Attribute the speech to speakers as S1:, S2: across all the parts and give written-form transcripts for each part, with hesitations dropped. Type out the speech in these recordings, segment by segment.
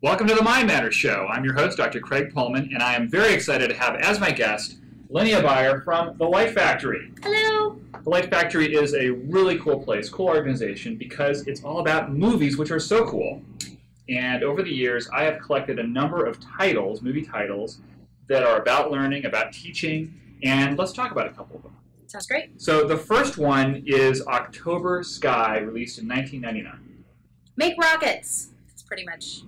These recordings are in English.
S1: Welcome to the Mind Matters Show. I'm your host, Dr. Craig Pohlman, and I am very excited to have as my guest Linnea Beyer from The Light Factory.
S2: Hello.
S1: The Light Factory is a really cool place, cool organization, because it's all about movies, which are so cool. And over the years, I have collected a number of titles, movie titles, that are about learning, about teaching, and let's talk about a couple of them.
S2: Sounds great.
S1: So the first one is October Sky, released in 1999.
S2: Make rockets. It's pretty much.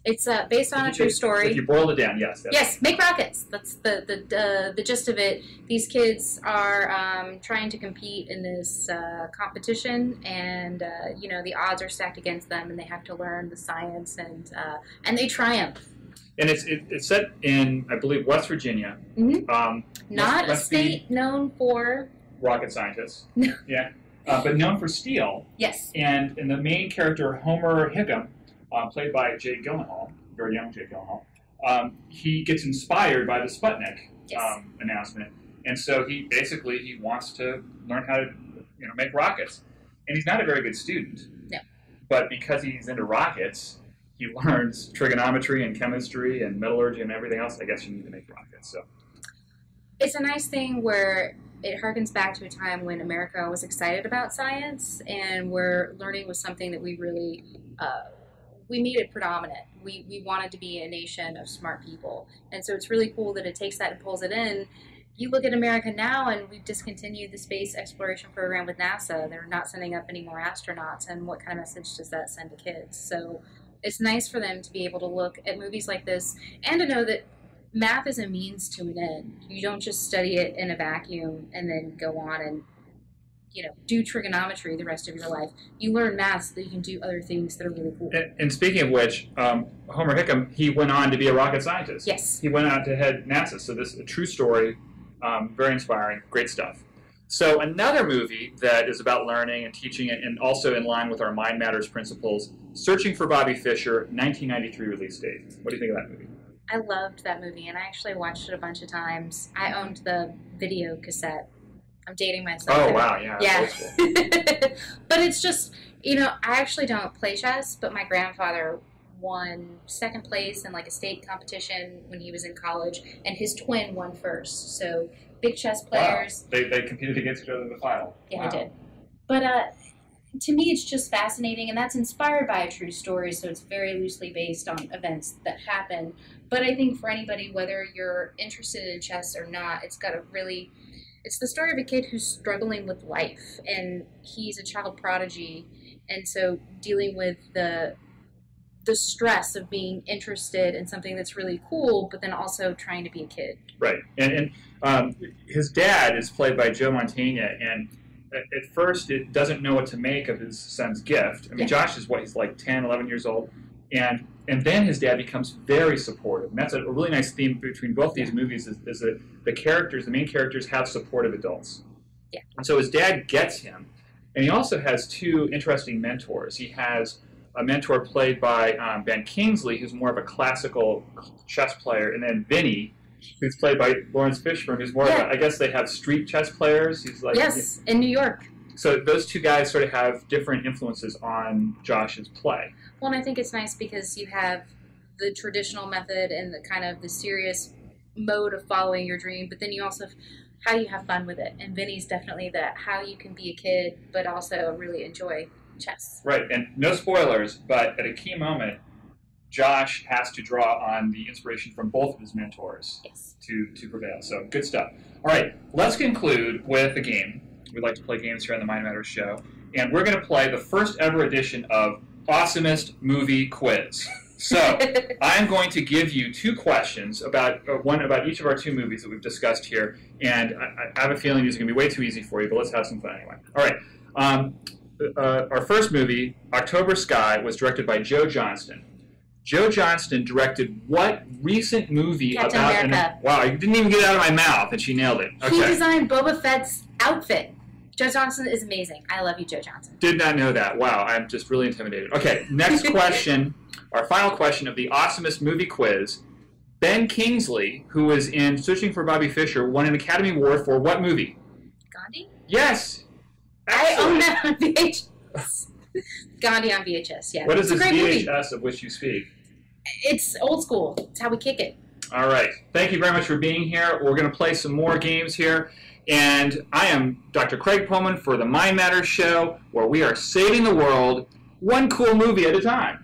S2: It's based on a true story.
S1: If you boil it down, yes.
S2: Yes, make rockets. That's the gist of it. These kids are trying to compete in this competition, and the odds are stacked against them, and they have to learn the science, and they triumph.
S1: And it's set in, I believe, West Virginia.
S2: Mm-hmm. Not a state known for
S1: rocket scientists. Yeah, but known for steel.
S2: Yes.
S1: And the main character, Homer Hickam, played by Jake Gyllenhaal, very young Jake Gyllenhaal, he gets inspired by the Sputnik announcement, and so he wants to learn how to make rockets. And he's not a very good student.
S2: No.
S1: But because he's into rockets, he learns trigonometry and chemistry and metallurgy and everything else. I guess you need to make rockets. So
S2: it's a nice thing where it harkens back to a time when America was excited about science, and where learning was something that we really we made it predominant. We wanted to be a nation of smart people, and so it's really cool that it takes that and pulls it in. You look at America now, and we've discontinued the space exploration program with NASA. They're not sending up any more astronauts, and what kind of message does that send to kids? So it's nice for them to be able to look at movies like this and to know that math is a means to an end. You don't just study it in a vacuum and then go on and do trigonometry the rest of your life. You learn math so that you can do other things that are really cool.
S1: And speaking of which, Homer Hickam, he went on to be a rocket scientist.
S2: Yes.
S1: He went on to head NASA. So this is a true story, very inspiring, great stuff. So another movie that is about learning and teaching it, and also in line with our Mind Matters principles, Searching for Bobby Fischer, 1993 release date. What do you think of that movie?
S2: I loved that movie, and I actually watched it a bunch of times. I owned the video cassette. I'm dating myself.
S1: Oh, wow, yeah.
S2: Yeah. But it's just, I actually don't play chess, but my grandfather won second place in like a state competition when he was in college, and his twin won first. So big chess players.
S1: Wow. They competed against each other in the final.
S2: Yeah,
S1: wow.
S2: They did. But to me, it's just fascinating, and that's inspired by a true story, so it's very loosely based on events that happen. But I think for anybody, whether you're interested in chess or not, it's the story of a kid who's struggling with life, and he's a child prodigy, and so dealing with the stress of being interested in something that's really cool, but then also trying to be a kid.
S1: Right. And his dad is played by Joe Mantegna, and at first it doesn't know what to make of his son's gift. I mean, Josh is he's like 10, 11 years old, and then his dad becomes very supportive. And that's a really nice theme between both these movies is that the main characters have supportive adults.
S2: Yeah.
S1: And so his dad gets him, and he also has two interesting mentors. He has a mentor played by Ben Kingsley, who's more of a classical chess player, and then Vinny, who's played by Lawrence Fishburne, who's more of I guess they have street chess players. He's like
S2: in New York.
S1: So those two guys sort of have different influences on Josh's play.
S2: Well, and I think it's nice because you have the traditional method and the kind of the serious mode of following your dream, but then you also have how you have fun with it. And Vinny's definitely how you can be a kid, but also really enjoy chess.
S1: Right, and no spoilers, but at a key moment, Josh has to draw on the inspiration from both of his mentors to prevail. So good stuff. All right, let's conclude with a game. We like to play games here on the Mind Matters Show, and we're going to play the first ever edition of Awesomest Movie Quiz. So I'm going to give you two questions about each of our two movies that we've discussed here, and I have a feeling these are going to be way too easy for you, but let's have some fun anyway. All right. Our first movie, October Sky, was directed by Joe Johnston. Joe Johnston directed what recent movie
S2: Captain
S1: about...
S2: America.
S1: Wow, I didn't even get it out of my mouth, and she nailed it. Okay.
S2: He designed Boba Fett's outfit. Joe Johnston is amazing. I love you, Joe Johnston.
S1: Did not know that. Wow, I'm just really intimidated. Okay, next question, our final question of the Awesomest Movie Quiz. Ben Kingsley, who was in Searching for Bobby Fischer, won an Academy Award for what movie?
S2: Gandhi?
S1: Yes.
S2: Excellent. I own that on VHS. Gandhi on VHS, yeah.
S1: What is
S2: it's
S1: this
S2: a great
S1: VHS
S2: movie.
S1: of which you speak?
S2: It's old school. It's how we kick it.
S1: All right. Thank you very much for being here. We're going to play some more games here. And I am Dr. Craig Pohlman for the Mind Matters Show, where we are saving the world one cool movie at a time.